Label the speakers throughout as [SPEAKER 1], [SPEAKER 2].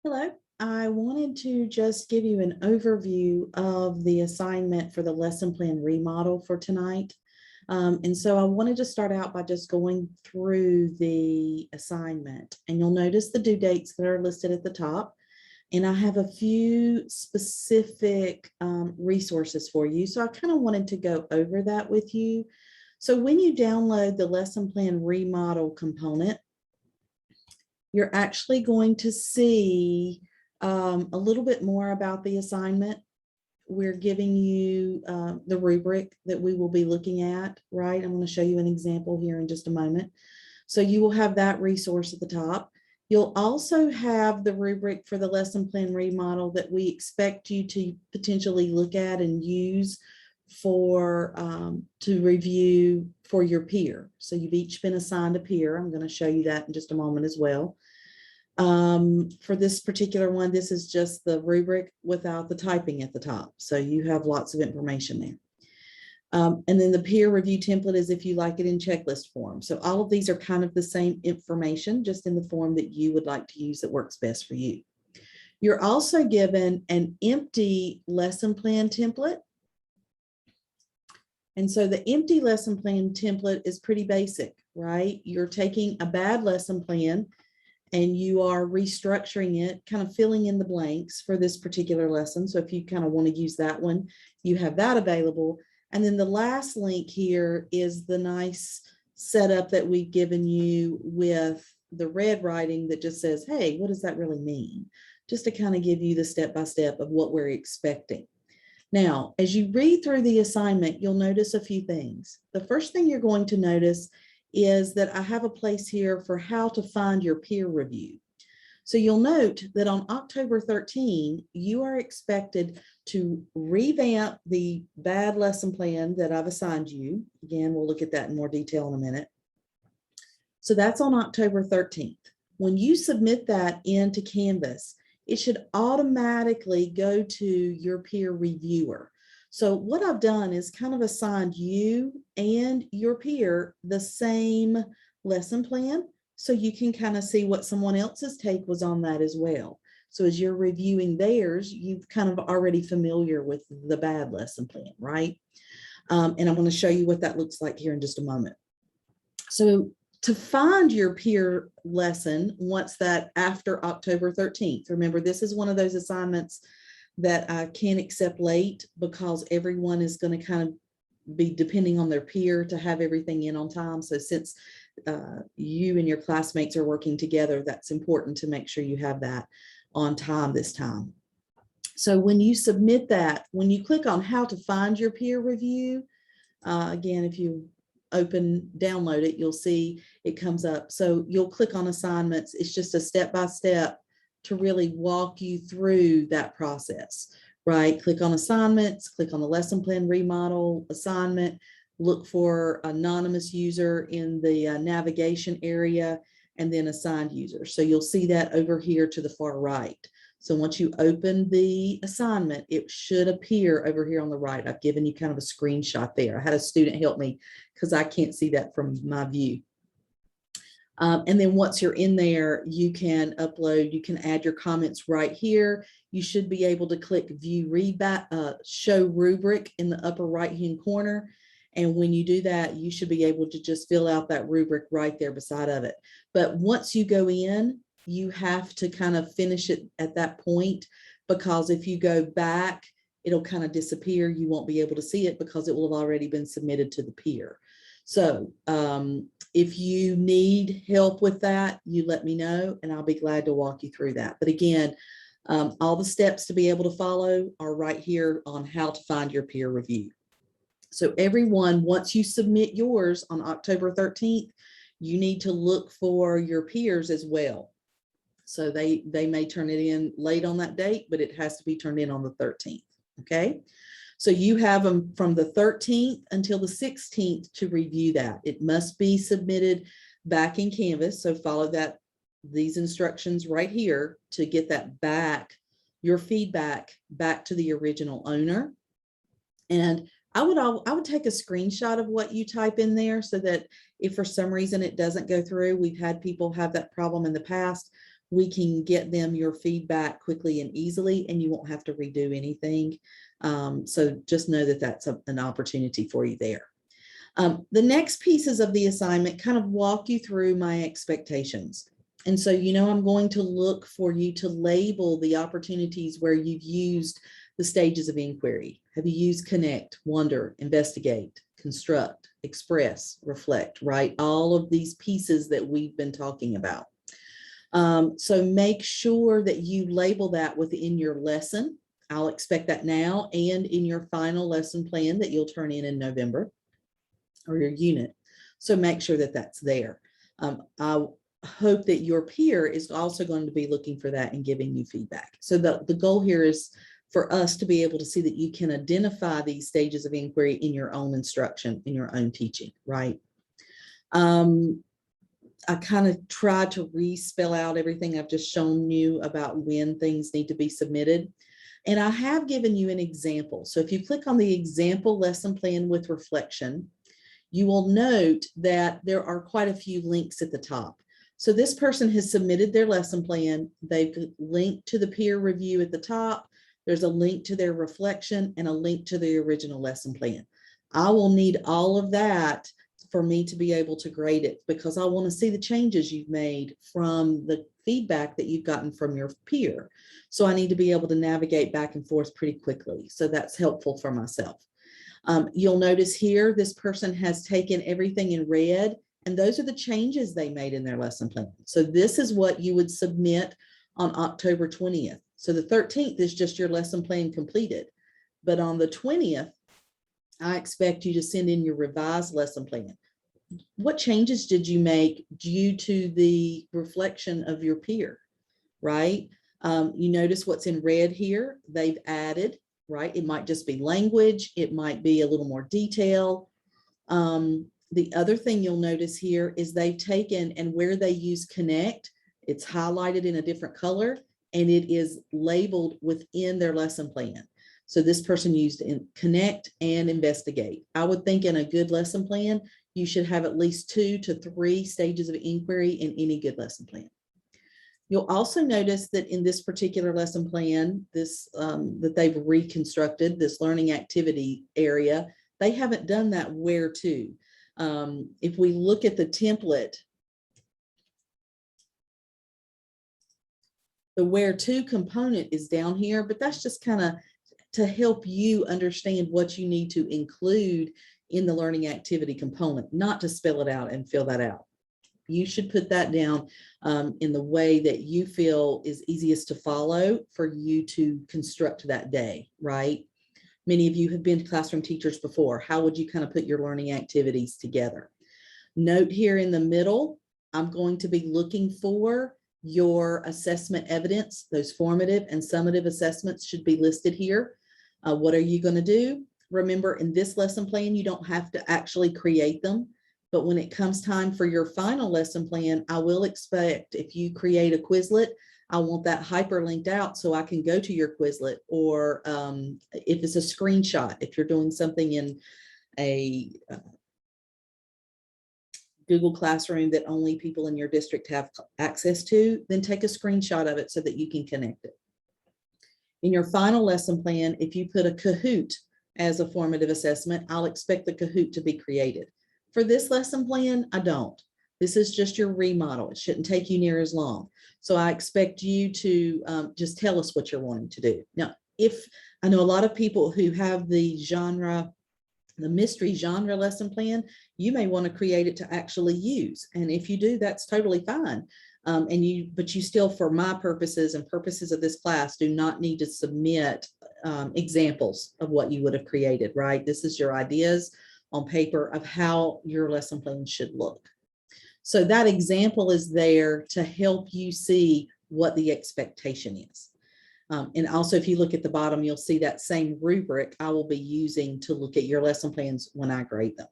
[SPEAKER 1] Hello. I wanted to just give you an overview of the assignment for the lesson plan remodel for tonight. And so I wanted to start out by just going through the assignment, and you'll notice the due dates that are listed at the top. And I have a few specific resources for you. So I kind of wanted to go over that with you. So when you download the lesson plan remodel component, you're actually going to see a little bit more about the assignment. We're giving you the rubric that we will be looking at, right? I'm going to show you an example here in just a moment. So you will have that resource at the top. You'll also have the rubric for the lesson plan remodel that we expect you to potentially look at and use for to review for your peer. So you've each been assigned a peer. I'm going to show you that in just a moment as well. For this particular one, this is just the rubric without the typing at the top. So you have lots of information there. And then the peer review template is if you like it in checklist form. So all of these are kind of the same information, just in the form that you would like to use that works best for you. You're also given an empty lesson plan template. And so the empty lesson plan template is pretty basic, right? You're taking a bad lesson plan and you are restructuring it, kind of filling in the blanks for this particular lesson. So if you kind of want to use that one, you have that available. And then the last link here is the nice setup that we've given you with the red writing that just says, hey, what does that really mean? Just to kind of give you the step-by-step of what we're expecting. Now, as you read through the assignment, you'll notice a few things. The first thing you're going to notice is that I have a place here for how to find your peer review. So you'll note that on October 13, you are expected to revamp the bad lesson plan that I've assigned you. Again, we'll look at that in more detail in a minute. So that's on October 13th. When you submit that into Canvas, it should automatically go to your peer reviewer. So what I've done is kind of assigned you and your peer the same lesson plan, so you can kind of see what someone else's take was on that as well. So as you're reviewing theirs, you've kind of already familiar with the bad lesson plan, right? And I'm going to show you what that looks like here in just a moment. So to find your peer lesson, once that after October 13th, remember, this is one of those assignments that I can't accept late because everyone is going to kind of be depending on their peer to have everything in on time. So since you and your classmates are working together, that's important to make sure you have that on time this time. So when you submit that, when you click on how to find your peer review, again, if you download it, you'll see it comes up. So you'll click on assignments. It's just a step-by-step to really walk you through that process, right? Click on assignments, click on the lesson plan remodel assignment, look for anonymous user in the navigation area, and then assigned user. So you'll see that over here to the far right. So once you open the assignment, it should appear over here on the right. I've given you kind of a screenshot there. I had a student help me because I can't see that from my view. And then once you're in there, you can upload, you can add your comments right here. You should be able to click view readback, show rubric in the upper right-hand corner. And when you do that, you should be able to just fill out that rubric right there beside of it. But once you go in, you have to kind of finish it at that point, because if you go back, it'll kind of disappear. You won't be able to see it because it will have already been submitted to the peer. So if you need help with that, you let me know and I'll be glad to walk you through that. But again, all the steps to be able to follow are right here on how to find your peer review. So everyone, once you submit yours on October 13th, you need to look for your peers as well. So they may turn it in late on that date, but it has to be turned in on the 13th. Okay. So you have them from the 13th until the 16th to review that. It must be submitted back in Canvas. So follow these instructions right here to get that back, your feedback back to the original owner. And I would take a screenshot of what you type in there so that if for some reason it doesn't go through, we've had people have that problem in the past. we can get them your feedback quickly and easily, and you won't have to redo anything. So just know that that's an opportunity for you there. The next pieces of the assignment kind of walk you through my expectations. And so, I'm going to look for you to label the opportunities where you've used the stages of inquiry. Have you used connect, wonder, investigate, construct, express, reflect, right? All of these pieces that we've been talking about. So make sure that you label that within your lesson. I'll expect that now and in your final lesson plan that you'll turn in November, or your unit. So make sure that that's there. I hope that your peer is also going to be looking for that and giving you feedback. So the goal here is for us to be able to see that you can identify these stages of inquiry in your own instruction, in your own teaching, right? I kind of tried to re-spell out everything I've just shown you about when things need to be submitted. And I have given you an example. So if you click on the example lesson plan with reflection, you will note that there are quite a few links at the top. So this person has submitted their lesson plan. They've linked to the peer review at the top. There's a link to their reflection and a link to the original lesson plan. I will need all of that for me to be able to grade it, because I want to see the changes you've made from the feedback that you've gotten from your peer. So I need to be able to navigate back and forth pretty quickly. So that's helpful for myself. You'll notice here, this person has taken everything in red, and those are the changes they made in their lesson plan. So this is what you would submit on October 20th. So the 13th is just your lesson plan completed. But on the 20th, I expect you to send in your revised lesson plan. What changes did you make due to the reflection of your peer, right? You notice what's in red here, they've added, right? It might just be language. It might be a little more detail. The other thing you'll notice here is they've taken, and where they use connect, it's highlighted in a different color, and it is labeled within their lesson plan. So this person used in connect and investigate. I would think in a good lesson plan, you should have at least 2 to 3 stages of inquiry in any good lesson plan. You'll also notice that in this particular lesson plan, this that they've reconstructed, this learning activity area, they haven't done that where to. If we look at the template, the where to component is down here, but that's just kind of to help you understand what you need to include in the learning activity component, not to spell it out and fill that out. You should put that down in the way that you feel is easiest to follow for you to construct that day, right? Many of you have been classroom teachers before. How would you kind of put your learning activities together? Note here in the middle, I'm going to be looking for your assessment evidence. Those formative and summative assessments should be listed here. What are you going to do? Remember, in this lesson plan, you don't have to actually create them. But when it comes time for your final lesson plan, I will expect if you create a Quizlet, I want that hyperlinked out so I can go to your Quizlet, or if it's a screenshot, if you're doing something in a Google Classroom that only people in your district have access to, then take a screenshot of it so that you can connect it. In your final lesson plan, if you put a Kahoot as a formative assessment, I'll expect the Kahoot to be created. For this lesson plan, I don't. This is just your remodel. It shouldn't take you near as long. So I expect you to just tell us what you're wanting to do. Now, if I know a lot of people who have the genre, the mystery genre lesson plan, you may want to create it to actually use. And if you do, that's totally fine. But you still, for my purposes and purposes of this class, do not need to submit examples of what you would have created, right? This is your ideas on paper of how your lesson plan should look. So that example is there to help you see what the expectation is. And also, if you look at the bottom, you'll see that same rubric I will be using to look at your lesson plans when I grade them.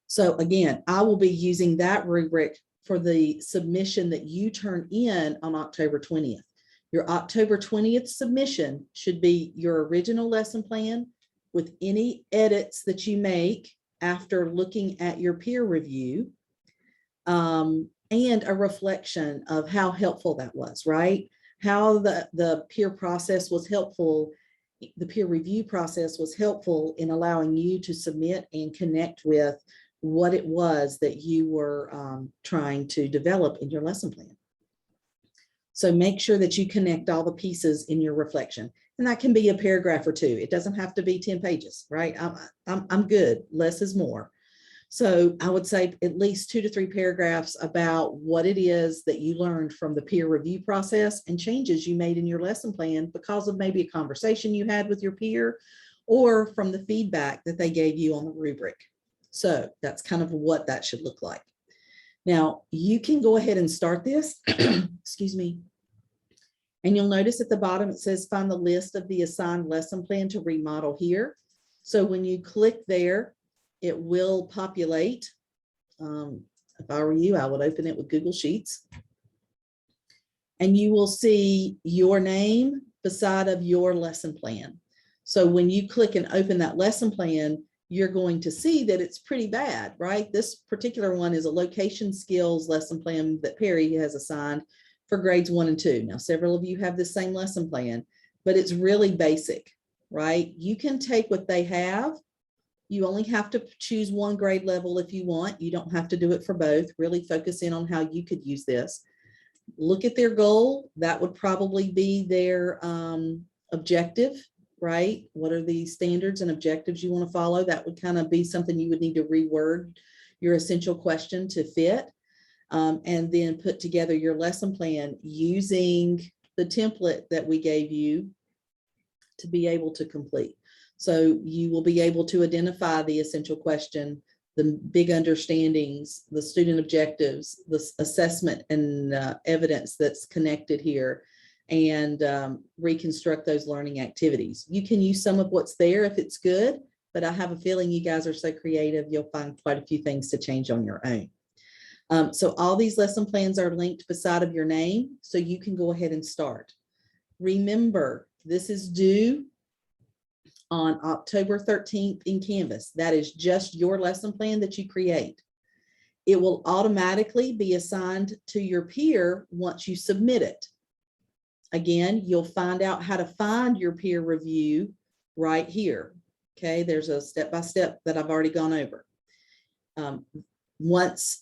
[SPEAKER 1] So again, I will be using that rubric for the submission that you turn in on October 20th. Your October 20th submission should be your original lesson plan with any edits that you make after looking at your peer review. And and a reflection of how helpful that was, right? How the peer process was helpful, the peer review process was helpful in allowing you to submit and connect with what it was that you were trying to develop in your lesson plan. So make sure that you connect all the pieces in your reflection. And that can be a paragraph or two. It doesn't have to be 10 pages, right? I'm good. Less is more. So I would say at least 2 to 3 paragraphs about what it is that you learned from the peer review process and changes you made in your lesson plan because of maybe a conversation you had with your peer or from the feedback that they gave you on the rubric. So that's kind of what that should look like. Now you can go ahead and start this, excuse me. And you'll notice at the bottom, it says find the list of the assigned lesson plan to remodel here. So when you click there, it will populate. If I were you, I would open it with Google Sheets. And you will see your name beside of your lesson plan. So when you click and open that lesson plan, you're going to see that it's pretty bad, right? This particular one is a location skills lesson plan that Perry has assigned for grades 1 and 2. Now, several of you have the same lesson plan, but it's really basic, right? You can take what they have. You only have to choose one grade level if you want. You don't have to do it for both. Really focus in on how you could use this. Look at their goal. That would probably be their objective, right? What are the standards and objectives you want to follow? That would kind of be something you would need to reword your essential question to fit. And then put together your lesson plan using the template that we gave you to be able to complete. So you will be able to identify the essential question, the big understandings, the student objectives, the assessment and evidence that's connected here, and reconstruct those learning activities. You can use some of what's there if it's good, but I have a feeling you guys are so creative, you'll find quite a few things to change on your own. So all these lesson plans are linked beside of your name, so you can go ahead and start. Remember, this is due on October 13th in Canvas. That is just your lesson plan that you create. It will automatically be assigned to your peer once you submit it. Again, you'll find out how to find your peer review right here. Okay, there's a step-by-step that I've already gone over. Once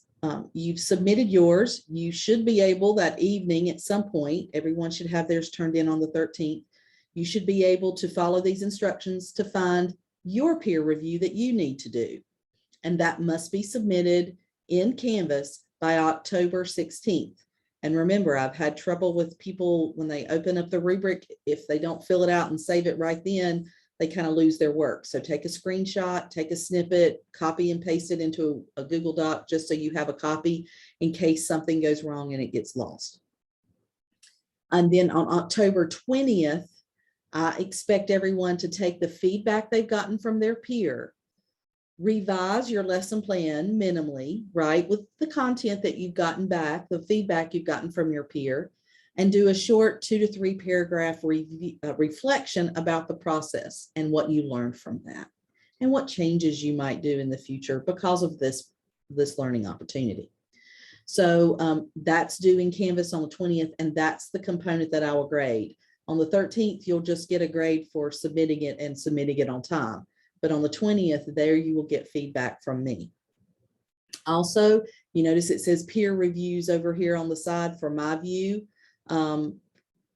[SPEAKER 1] you've submitted yours, you should be able that evening at some point, everyone should have theirs turned in on the 13th. You should be able to follow these instructions to find your peer review that you need to do. And that must be submitted in Canvas by October 16th. And remember, I've had trouble with people when they open up the rubric, if they don't fill it out and save it right then, they kind of lose their work. So take a screenshot, take a snippet, copy and paste it into a Google Doc just so you have a copy in case something goes wrong and it gets lost. And then on October 20th, I expect everyone to take the feedback they've gotten from their peer, revise your lesson plan minimally, right, with the content that you've gotten back, the feedback you've gotten from your peer, and do a short 2 to 3 paragraph reflection about the process and what you learned from that and what changes you might do in the future because of this learning opportunity. So that's due in Canvas on the 20th, and that's the component that I will grade. On the 13th, you'll just get a grade for submitting it and submitting it on time. But on the 20th, there you will get feedback from me. Also, you notice it says peer reviews over here on the side for my view.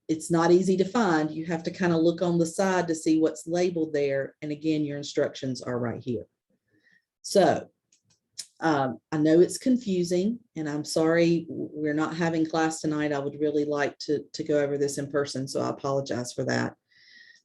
[SPEAKER 1] It's not easy to find. You have to kind of look on the side to see what's labeled there. And again, your instructions are right here. So I know it's confusing, and I'm sorry we're not having class tonight. I would really like to go over this in person, so I apologize for that.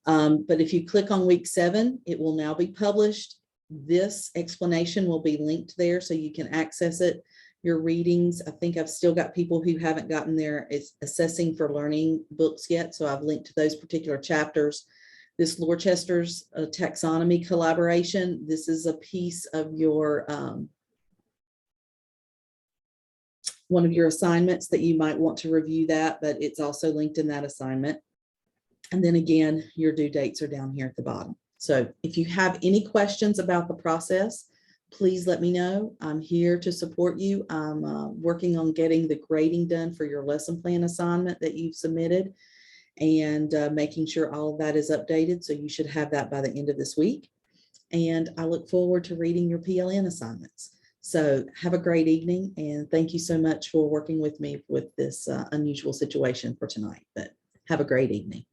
[SPEAKER 1] But if you click on week 7, it will now be published. This explanation will be linked there so you can access it. Your readings, I think I've still got people who haven't gotten their assessing for learning books yet, so I've linked to those particular chapters. This Lorchester's taxonomy collaboration, this is a piece of your one of your assignments that you might want to review that, but it's also linked in that assignment. And then again, your due dates are down here at the bottom. So if you have any questions about the process, please let me know. I'm here to support you. I'm working on getting the grading done for your lesson plan assignment that you've submitted, and making sure all of that is updated. So you should have that by the end of this week. And I look forward to reading your PLN assignments. So have a great evening, and thank you so much for working with me with this unusual situation for tonight. But have a great evening.